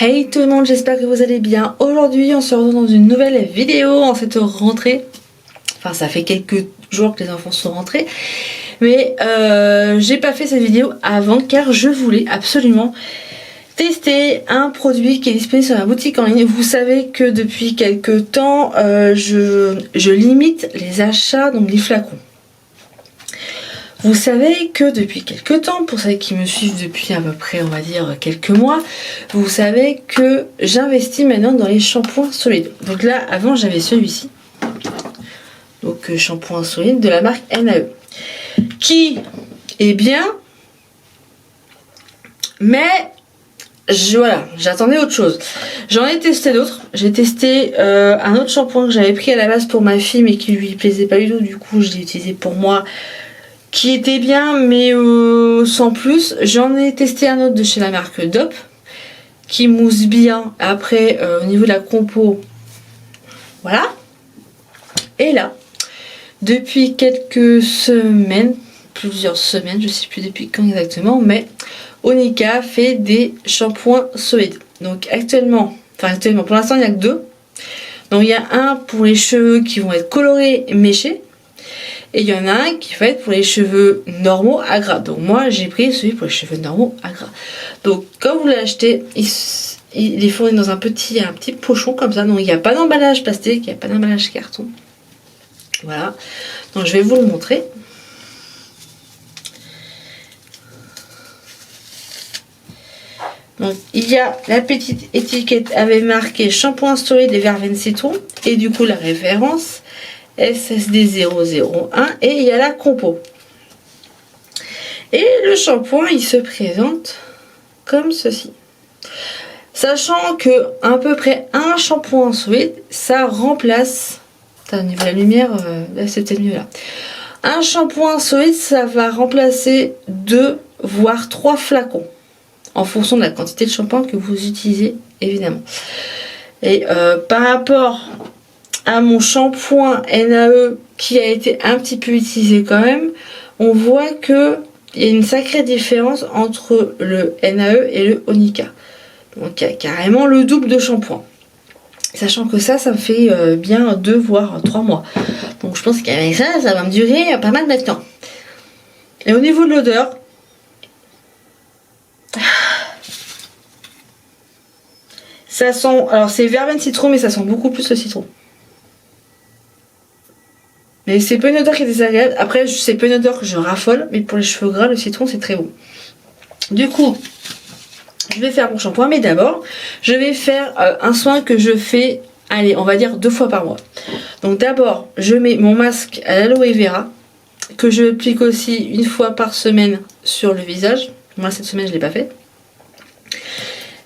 Hey tout le monde, j'espère que vous allez bien. Aujourd'hui on se retrouve dans une nouvelle vidéo en cette rentrée. Enfin ça fait quelques jours que les enfants sont rentrés. Mais j'ai pas fait cette vidéo avant car je voulais absolument tester un produit qui est disponible sur la boutique en ligne. Vous savez que depuis quelques temps je limite les achats, donc les flacons. Vous savez que depuis quelques temps, pour ceux qui me suivent depuis à peu près on va dire quelques mois, vous savez que j'investis maintenant dans les shampoings solides. Donc là avant j'avais celui-ci, donc shampoing solide de la marque NAE, qui est bien, mais voilà, j'attendais autre chose. J'en ai testé d'autres. J'ai testé un autre shampoing que j'avais pris à la base pour ma fille mais qui lui plaisait pas du tout, du coup je l'ai utilisé pour moi, qui était bien mais sans plus. J'en ai testé un autre de chez la marque Dop qui mousse bien. Après au niveau de la compo, voilà. Et là depuis quelques semaines, plusieurs semaines, je sais plus depuis quand exactement, mais Onika fait des shampoings solides. Donc actuellement pour l'instant il n'y a que deux. Donc il y a un pour les cheveux qui vont être colorés méchés, et il y en a un qui va être pour les cheveux normaux à gras. Donc moi j'ai pris celui pour les cheveux normaux à gras. Donc quand vous l'achetez, il est fourni dans un petit pochon comme ça. Donc il n'y a pas d'emballage plastique, il n'y a pas d'emballage carton. Voilà. Donc je vais vous le montrer. Donc il y a la petite étiquette avec marqué shampoing solide et verveine citron, et du coup la référence SSD 001, et il y a la compo. Et le shampoing il se présente comme ceci. Sachant que à peu près un shampoing solide ça remplace, au niveau de la lumière, là c'était mieux là. Un shampoing solide ça va remplacer 2 voire 3 flacons en fonction de la quantité de shampoing que vous utilisez évidemment. Et par rapport à mon shampoing NAE qui a été un petit peu utilisé quand même, on voit que il y a une sacrée différence entre le NAE et le Onika. Donc il y a carrément le double de shampoing. Sachant que ça me fait bien 2 voire 3 mois. Donc je pense qu'avec ça va me durer pas mal de temps. Et au niveau de l'odeur, ça sent, alors c'est verveine citron mais ça sent beaucoup plus le citron. Mais c'est pas une odeur qui est désagréable. Après c'est pas une odeur que je raffole, mais pour les cheveux gras le citron c'est très bon. Du coup je vais faire mon shampoing, mais d'abord je vais faire un soin que je fais, allez on va dire 2 fois par mois. Donc d'abord je mets mon masque à l'aloe vera que je applique aussi 1 fois par semaine sur le visage. Moi cette semaine je l'ai pas fait.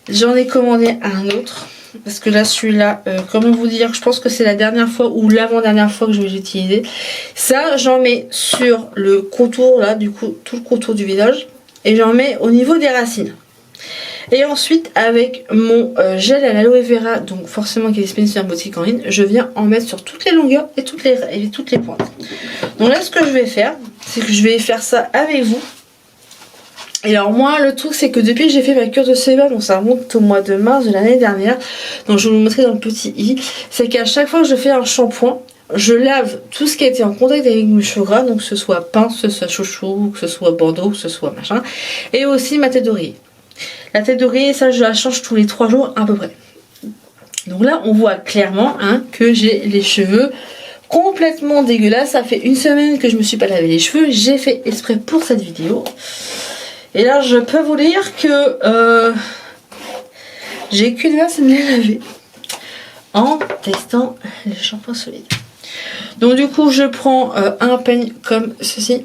J'en ai commandé un autre parce que là celui-là, comment vous dire, je pense que c'est la dernière fois ou l'avant-dernière fois que je vais l'utiliser. Ça j'en mets sur le contour là, du coup tout le contour du visage, et j'en mets au niveau des racines. Et ensuite avec mon gel à l'aloe vera, donc forcément qui est disponible sur la boutique en ligne, je viens en mettre sur toutes les longueurs et toutes les pointes. Donc là ce que je vais faire, c'est que je vais faire ça avec vous. Et alors moi le truc c'est que depuis que j'ai fait ma cure de sébum, donc ça remonte au mois de mars de l'année dernière, donc je vais vous montrer dans le petit i, c'est qu'à chaque fois que je fais un shampoing, je lave tout ce qui a été en contact avec mes cheveux gras, donc que ce soit pince, que ce soit chouchou, que ce soit bandeau, que ce soit machin, et aussi ma tête d'oreiller. La tête d'oreiller, ça je la change tous les 3 jours à peu près. Donc là on voit clairement que j'ai les cheveux complètement dégueulasses. Ça fait 1 semaine que je me suis pas lavé les cheveux, j'ai fait exprès pour cette vidéo. Et là je peux vous dire que j'ai qu'une main, c'est de les laver en testant les shampoings solides. Donc du coup je prends un peigne comme ceci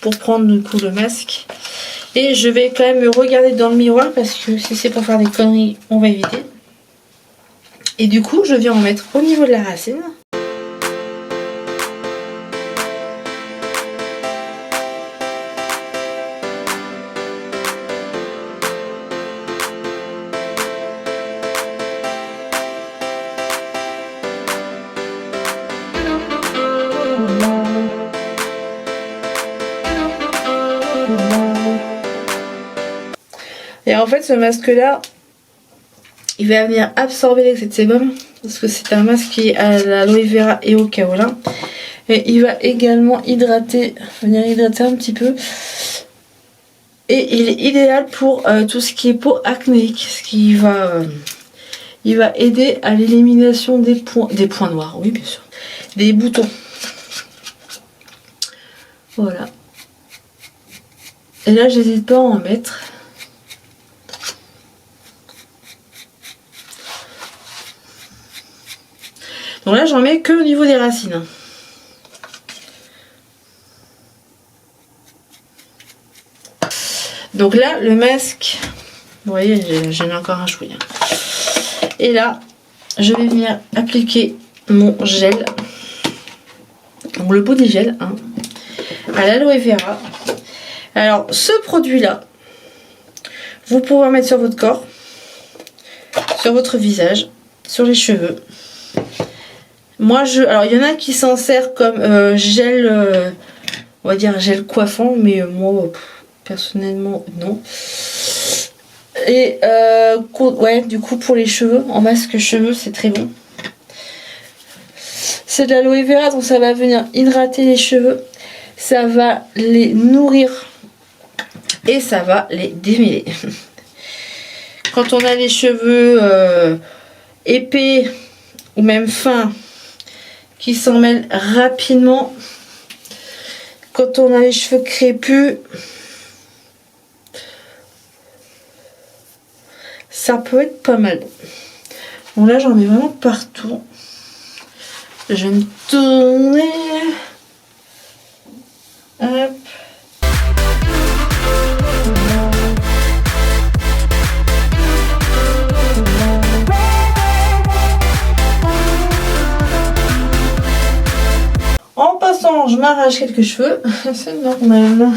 pour prendre du coup le masque, et je vais quand même me regarder dans le miroir parce que si c'est pour faire des conneries on va éviter. Et du coup je viens en mettre au niveau de la racine. Et Et en fait ce masque là, il va venir absorber l'excès de sébum. Parce que c'est un masque qui est à l'aloe vera et au kaolin. Et il va également hydrater, venir hydrater un petit peu. Et il est idéal pour tout ce qui est peau acnéique. Ce qui va, il va aider à l'élimination des points noirs. Oui, bien sûr. Des boutons. Voilà. Et là, j'hésite pas à en mettre. Donc là, j'en mets que au niveau des racines. Donc là, le masque, vous voyez, j'en ai encore un chouïa. Et là, je vais venir appliquer mon gel. Donc le body gel, hein, à l'aloe vera. Alors, ce produit-là, vous pouvez en mettre sur votre corps, sur votre visage, sur les cheveux. Moi, alors, il y en a qui s'en servent comme gel, on va dire gel coiffant, mais moi, personnellement, non. Et ouais, du coup, pour les cheveux, en masque cheveux, c'est très bon. C'est de l'aloe vera, donc ça va venir hydrater les cheveux. Ça va les nourrir et ça va les démêler. Quand on a les cheveux épais ou même fins qui s'en mêlent rapidement, quand on a les cheveux crépus, ça peut être pas mal. Bon là j'en mets vraiment partout. Je vais me tourner. Hop. En passant, je m'arrache quelques cheveux. C'est normal.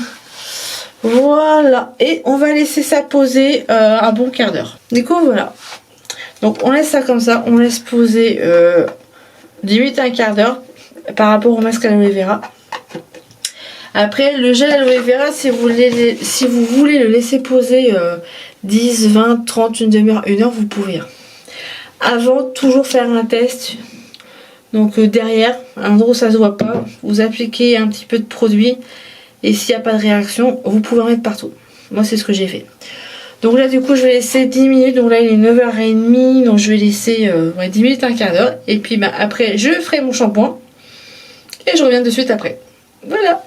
Voilà. Et on va laisser ça poser un bon quart d'heure. Du coup, voilà. Donc, on laisse ça comme ça. On laisse poser 10 minutes à un quart d'heure par rapport au masque aloe vera. Après, le gel aloe vera, si vous voulez le laisser poser 10, 20, 30, une demi-heure, une heure, vous pouvez. Avant, toujours faire un test. Donc derrière, un endroit où ça se voit pas, vous appliquez un petit peu de produit. Et s'il n'y a pas de réaction, vous pouvez en mettre partout. Moi, c'est ce que j'ai fait. Donc là, du coup, je vais laisser 10 minutes. Donc là, il est 9h30. Donc je vais laisser 10 minutes, un quart d'heure. Et puis bah, après, je ferai mon shampoing. Et je reviens de suite après. Voilà.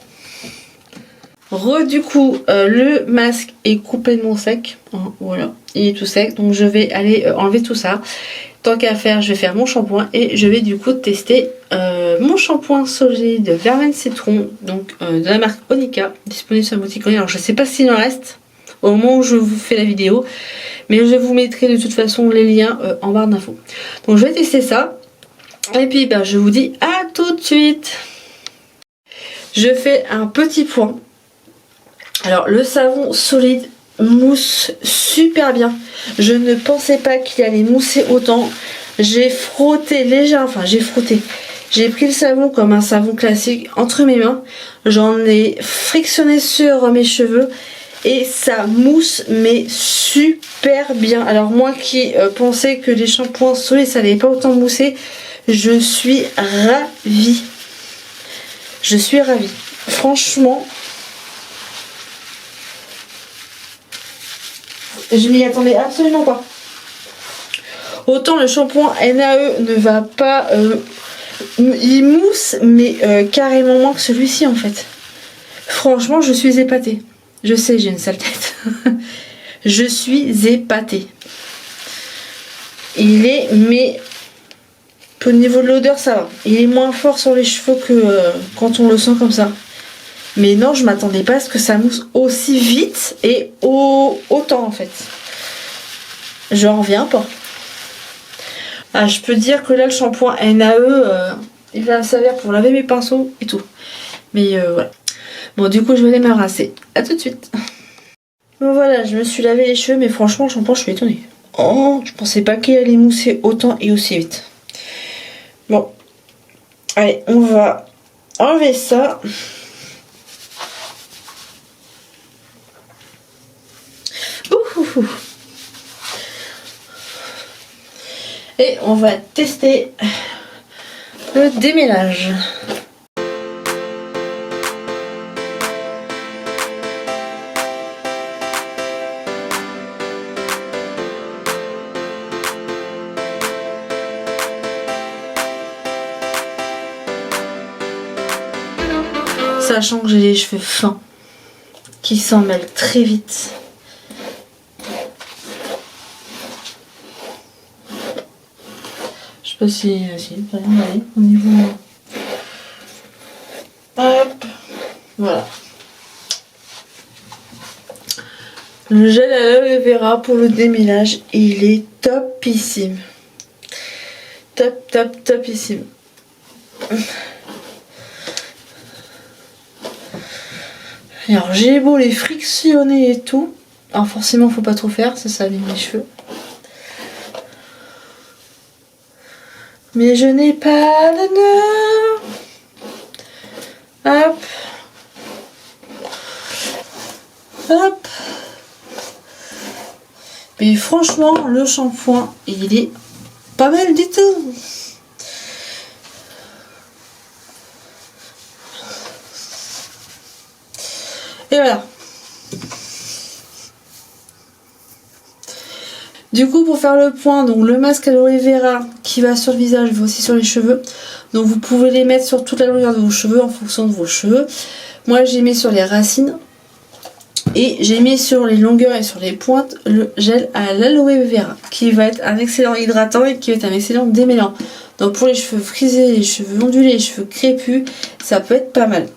Du coup, le masque est complètement sec. Hein, voilà, il est tout sec. Donc je vais aller enlever tout ça. Tant qu'à faire, je vais faire mon shampoing. Et je vais du coup tester mon shampoing solide verveine citron. Donc de la marque Onika. Disponible sur la boutique en ligne. Alors je sais pas s'il en reste au moment où je vous fais la vidéo. Mais je vous mettrai de toute façon les liens en barre d'infos. Donc je vais tester ça. Et puis bah, je vous dis à tout de suite. Je fais un petit point. Alors le savon solide mousse super bien. Je ne pensais pas qu'il allait mousser autant. J'ai frotté légèrement, enfin j'ai frotté. J'ai pris le savon comme un savon classique entre mes mains. J'en ai frictionné sur mes cheveux. Et ça mousse mais super bien. Alors moi qui pensais que les shampoings solides ça n'allait pas autant mousser, je suis ravie. Je suis ravie. Franchement, je m'y attendais absolument pas. Autant le shampoing NAE ne va pas... il mousse, mais carrément moins que celui-ci en fait. Franchement, je suis épatée. Je sais, j'ai une sale tête. Je suis épatée. Il est... mais... au niveau de l'odeur, ça va. Il est moins fort sur les cheveux que quand on le sent comme ça. Mais non, je m'attendais pas à ce que ça mousse aussi vite et autant en fait. J'en reviens pas. Ah, je peux dire que là, le shampoing NAE, il va me servir pour laver mes pinceaux et tout. Mais voilà. Bon, du coup, je vais aller me rincer. A tout de suite. Bon, voilà, je me suis lavé les cheveux, mais franchement, le shampoing, je suis étonnée. Oh, je pensais pas qu'il allait mousser autant et aussi vite. Bon. Allez, on va enlever ça. Ouh. Et on va tester le démêlage. Sachant que j'ai les cheveux fins qui s'en mêlent très vite. Je sais pas si par exemple, allez, au niveau. Hop, voilà. Le gel à l'aloe vera pour le démêlage, il est topissime. Topissime. Alors j'ai beau les frictionner et tout. Alors forcément faut pas trop faire, ça abîme mes cheveux. Mais je n'ai pas d'honneur. Hop. Hop. Mais franchement le shampoing il est pas mal du tout. Et voilà. Du coup pour faire le point, donc le masque aloe vera qui va sur le visage va aussi sur les cheveux. Donc vous pouvez les mettre sur toute la longueur de vos cheveux en fonction de vos cheveux. Moi j'ai mis sur les racines. Et j'ai mis sur les longueurs et sur les pointes le gel à l'aloe vera qui va être un excellent hydratant et qui va être un excellent démêlant. Donc pour les cheveux frisés, les cheveux ondulés, les cheveux crépus, ça peut être pas mal.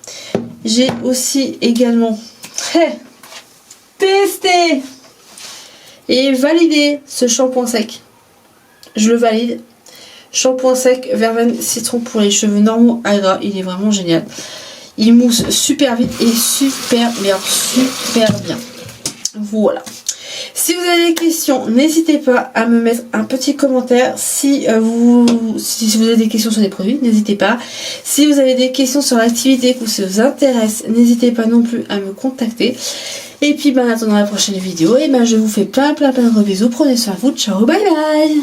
J'ai aussi également testé et validé ce shampoing sec. Je le valide. Shampoing sec verveine citron pour les cheveux normaux à gras. Il est vraiment génial. Il mousse super vite et super, mais alors super bien. Voilà. Si vous avez des questions, n'hésitez pas à me mettre un petit commentaire. Si vous avez des questions sur les produits, n'hésitez pas. Si vous avez des questions sur l'activité que ça vous intéresse, n'hésitez pas non plus à me contacter. Et puis en attendant la prochaine vidéo, et je vous fais plein de gros bisous. Prenez soin de vous. Ciao, bye bye.